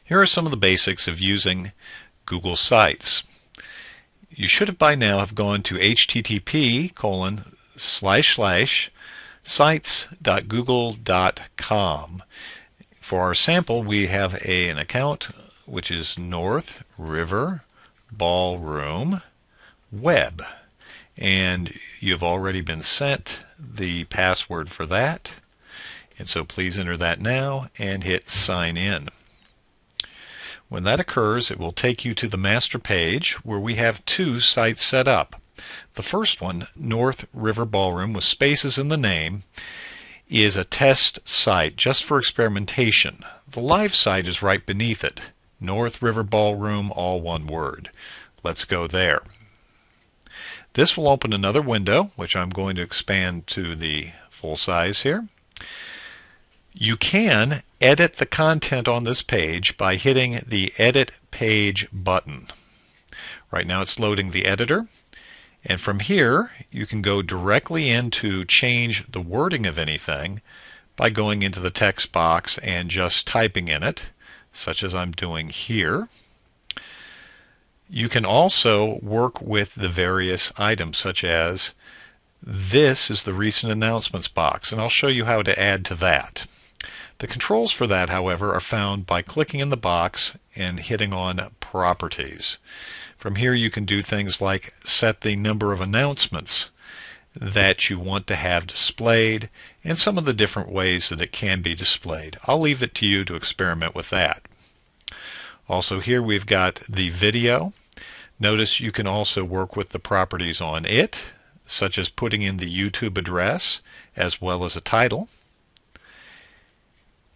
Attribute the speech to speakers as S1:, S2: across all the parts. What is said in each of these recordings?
S1: Here are some of the basics of using Google Sites. You should have by now have gone to http://sites.google.com. For our sample, we have an account which is North River Ballroom Web, and you've already been sent the password for that, and so please enter that now and hit sign in. When that occurs, it will take you to the master page where we have two sites set up. The first one, North River Ballroom with spaces in the name, is a test site just for experimentation. The live site is right beneath it. North River Ballroom, all one word. Let's go there. This will open another window, which I'm going to expand to the full size here. You can edit the content on this page by hitting the Edit Page button. Right now it's loading the editor, and from here you can go directly into change the wording of anything by going into the text box and just typing in it, such as I'm doing here. You can also work with the various items, such as this is the recent announcements box, and I'll show you how to add to that. The controls for that, however, are found by clicking in the box and hitting on Properties. From here you can do things like set the number of announcements that you want to have displayed and some of the different ways that it can be displayed. I'll leave it to you to experiment with that. Also here we've got the video. Notice you can also work with the properties on it, such as putting in the YouTube address as well as a title.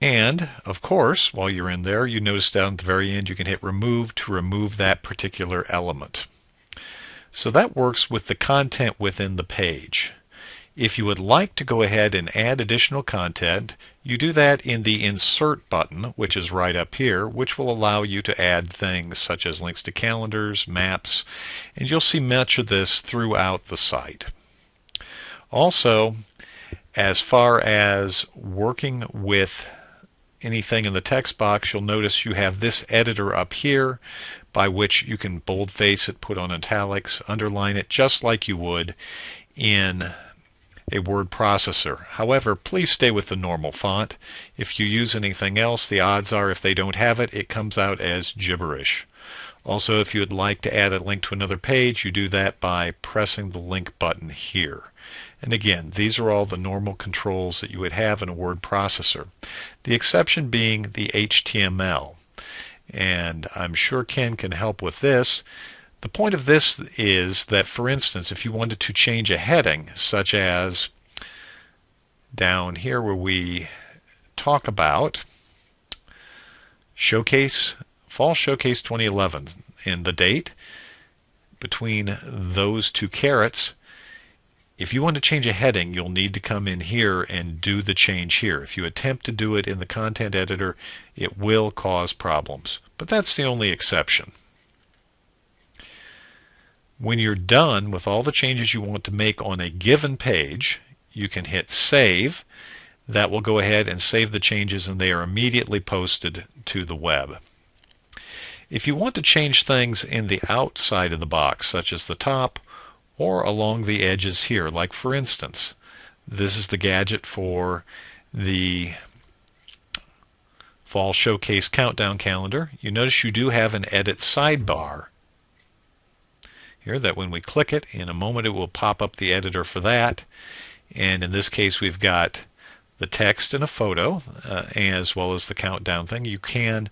S1: And, of course, while you're in there, you notice down at the very end you can hit remove to remove that particular element. So that works with the content within the page. If you would like to go ahead and add additional content, you do that in the Insert button, which is right up here, which will allow you to add things such as links to calendars, maps, and you'll see much of this throughout the site. Also, as far as working with anything in the text box, you'll notice you have this editor up here by which you can boldface it, put on italics, underline it just like you would in a word processor. However, please stay with the normal font. If you use anything else, the odds are if they don't have it, it comes out as gibberish. Also, if you would like to add a link to another page, you do that by pressing the link button here. And again, these are all the normal controls that you would have in a word processor. The exception being the HTML. And I'm sure Ken can help with this. The point of this is that, for instance, if you wanted to change a heading, such as down here where we talk about Showcase, Fall Showcase 2011, and the date between those two carets, if you want to change a heading, you'll need to come in here and do the change here. If you attempt to do it in the content editor, it will cause problems. But that's the only exception. When you're done with all the changes you want to make on a given page, you can hit Save. That will go ahead and save the changes, and they are immediately posted to the web. If you want to change things in the outside of the box, such as the top, or along the edges here, like for instance, this is the gadget for the Fall Showcase Countdown Calendar. You notice you do have an edit sidebar here that when we click it, in a moment it will pop up the editor for that. And in this case we've got the text and a photo as well as the countdown thing. You can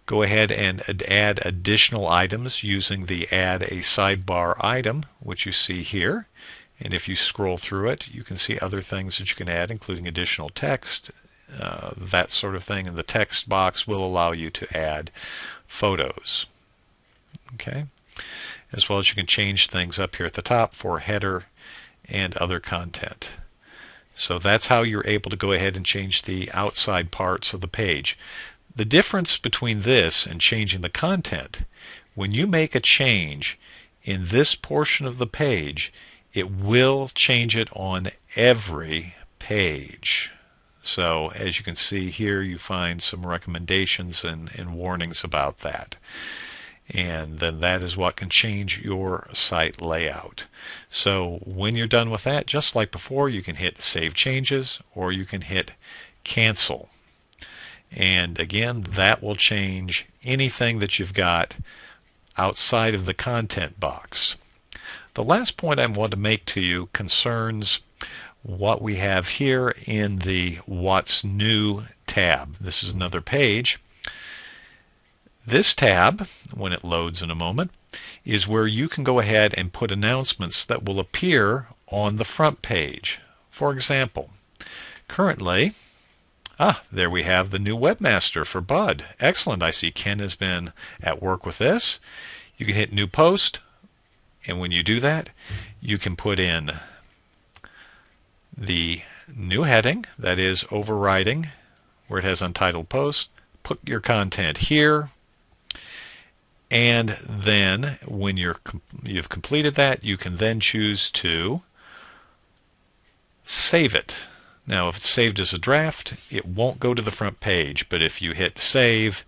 S1: go ahead and add additional items using the Add a Sidebar item, which you see here. And if you scroll through it, you can see other things that you can add, including additional text, that sort of thing. And the text box will allow you to add photos. Okay, as well as you can change things up here at the top for header and other content. So that's how you're able to go ahead and change the outside parts of the page. The difference between this and changing the content, when you make a change in this portion of the page, it will change it on every page. So as you can see here, you find some recommendations and warnings about that. And then that is what can change your site layout. So when you're done with that, just like before, you can hit Save Changes or you can hit Cancel. And again, that will change anything that you've got outside of the content box. The last point I want to make to you concerns what we have here in the What's New tab. This is another page. This tab, when it loads in a moment, is where you can go ahead and put announcements that will appear on the front page. For example, currently, there we have the new webmaster for Bud. Excellent. I see Ken has been at work with this. You can hit New Post, and when you do that, you can put in the new heading, that is overriding where it has Untitled Post. Put your content here. And then when you've completed that, you can then choose to save it. Now, if it's saved as a draft, it won't go to the front page, but if you hit save,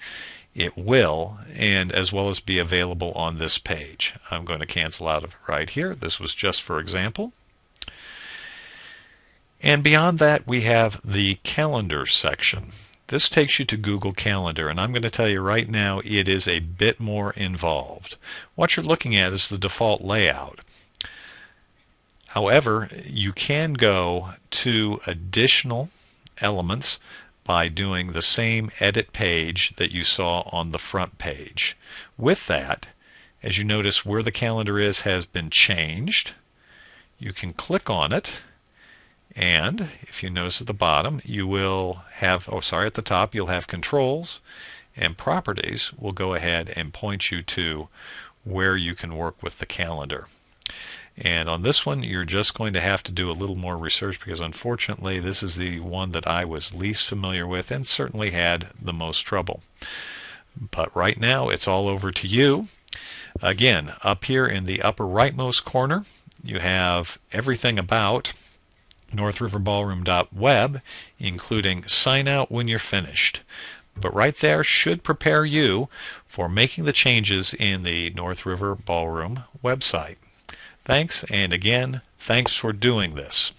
S1: it will, and as well as be available on this page. I'm going to cancel out of it right here. This was just for example. And beyond that, we have the calendar section. This takes you to Google Calendar, and I'm going to tell you right now it is a bit more involved. What you're looking at is the default layout. However, you can go to additional elements by doing the same edit page that you saw on the front page. With that, as you notice, where the calendar is has been changed. You can click on it. And if you notice at the bottom, you will have, at the top, you'll have controls, and properties will go ahead and point you to where you can work with the calendar. And on this one, you're just going to have to do a little more research because unfortunately, this is the one that I was least familiar with and certainly had the most trouble. But right now, it's all over to you. Again, up here in the upper rightmost corner, you have everything about NorthRiverBallroom.web, including sign out when you're finished. But right there should prepare you for making the changes in the North River Ballroom website. Thanks, and again, thanks for doing this.